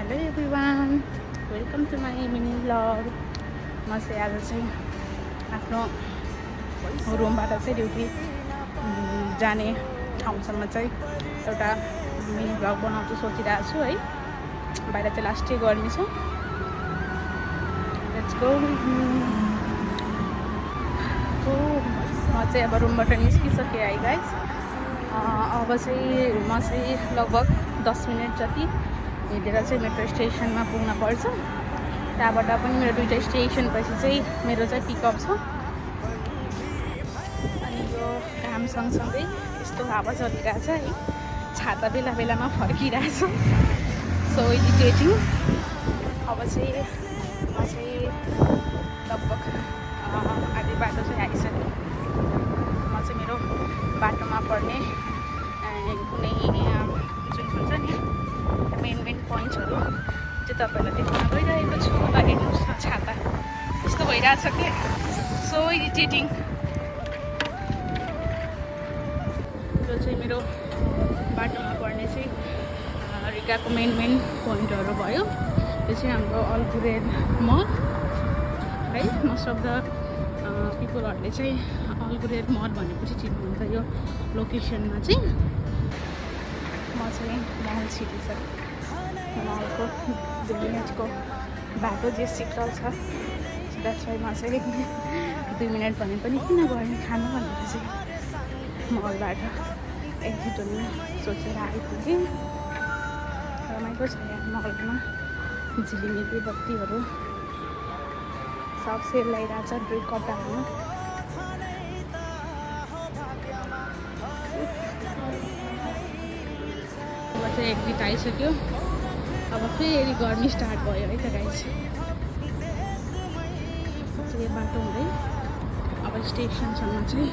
Hello everyone, welcome to my mini vlog. म चाहिँ आज चाहिँ आफ्नो रुमबाट चाहिँ ड्युटी जाने ठाउँसम्म चाहिँ एउटा मिनी भ्लग बनाउँछु सोचिरहेको छु है। बाहिर चाहिँ लास्टै गर्मी छ। Let's go. म चाहिँ अब रुमबाट निस्किसकेँ है गाइज। अब चाहिँ म चाहिँ लगभग 10 मिनट जति हिँडेर चाहिँ मेट्रो स्टेसनमा पुग्न पर्छ। त्यहाँबाट पनि मेरो दुईवटा स्टेसन पछि चाहिँ मेरो चाहिँ पिकअप छ। अनि यो घाम सँगसँगै यस्तो हावा चलिरहेछ है। छाता बेला बेलामा फर्किरहेछ, सो इरिटेटिङ। अब चाहिँ म चाहिँ लगभग आधी बाटो चाहिँ आइसकेँ। म चाहिँ मेरो बाटोमा पर्ने कुनै जुन हुन्छ नि मेन पोइन्ट्सहरू चाहिँ तपाईँहरूलाई देखाउन गइरहेको छु। हेर्नुहोस् न, छाता यस्तो भइरहेछ कि सो इरिटेटिङ। यो चाहिँ मेरो बाटोमा पर्ने चाहिँ रिगाको मेन पोइन्टहरू भयो। यो चाहिँ हाम्रो अलगुरेर मल है। मोस्ट अफ द पिपलहरूले चाहिँ अलगुरेर मल भनेपछि चिन्नुहुन्छ यो लोकेसनमा चाहिँ। म चाहिँ महल छिरिसकेँ। महलको 2 मिनटको बाटो जे सिक्कल छ, द्याट्स वाइ म चाहिँ 2 मिनट भने पनि किन गर्ने खानु भनेर चाहिँ महलबाट एकचोटि सोचेर आइपुगेँ। रमाइलो छ यहाँ महलमा। झिलिमिली बत्तीहरू सब सेल लगाइरहेछ कपडाहरू। अब चाहिँ एक्जिट आइसक्यो। अब फेरि गर्मी स्टार्ट भयो है त गाइस। चाहिँ बाटो हुँदै अब स्टेसनसम्म चाहिँ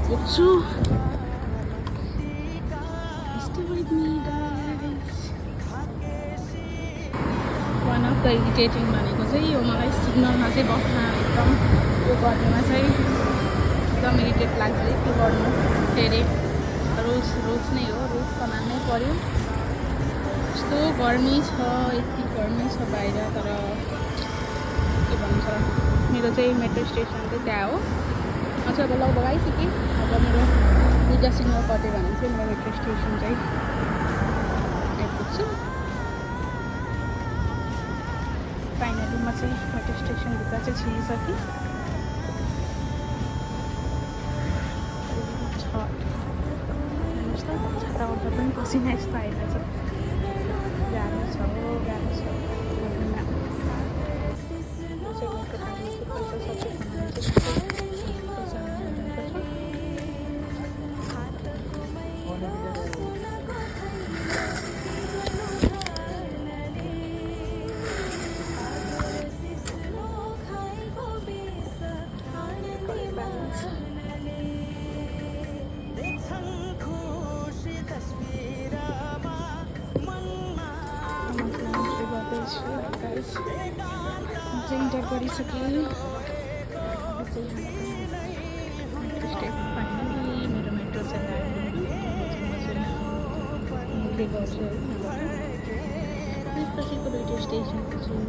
पुग्छु। वान अफ द इरिटेटिङ भनेको चाहिँ यो मलाई सिग्नलमा चाहिँ बस्न एकदम यो गर्मीमा चाहिँ एकदम इरिटेट लाग्छ है। त्यो गर्नु फेरि रुल्स नै हो, रुल्स त मान्नै पर्यो। यस्तो गर्मी छ, यति गर्मी छ बाहिर। तर के भन्छ, मेरो चाहिँ मेट्रो स्टेसन चाहिँ त्यहाँ हो। म चाहिँ अब लगभग आइसकेँ। अब मेरो दुईवटा सिग्नल कट्यो भने चाहिँ मेरो मेट्रो स्टेसन चाहिँ आइपुग्छु। फाइनली म चाहिँ मेट्रो स्टेसनभित्र चाहिँ छिरिसकेँ। हेर्नुहोस् त, छाता ओर्दा पनि पसिना यस्तो आइरहेछ। गाह्रो छ, गाह्रो छ। इन्टर गरिसकेँ। फाइनली मेरो मेट्रो चाहिँ आयो। गर्छु है। त्यसपछिको दुईवटा स्टेसनको चाहिँ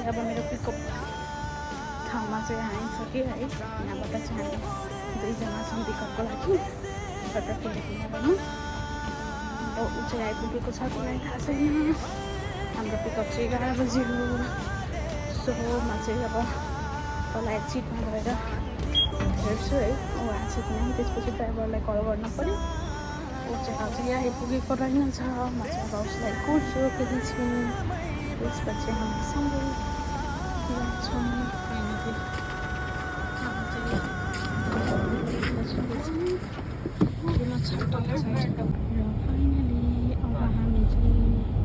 अब मेरो पिकअप ठाउँमा चाहिँ आइसक्यो है। यहाँबाट चाहिँ हामी 2जना छौँ पिकअपको लागि। एउटा फिलिपिनमा भनौँ। अब ऊ चाहिँ आइपुगेको छ कि मलाई थाहा छैन। हाम्रो पिकअप चाहिँ 11 बजी हो। सो म चाहिँ अब तल एक्जिटमा गएर हेर्छु है ऊ आएको छ कि नै। त्यसपछि ड्राइभरलाई कल गर्नु पऱ्यो। ऊ चाहिँ अझै आइपुगेको रहेनछ। म चाहिँ अब उसलाई कुर्छु एकैछिन। त्यसपछि हामी सँगै जान्छौँ। फाइनली अब हामी चाहिँ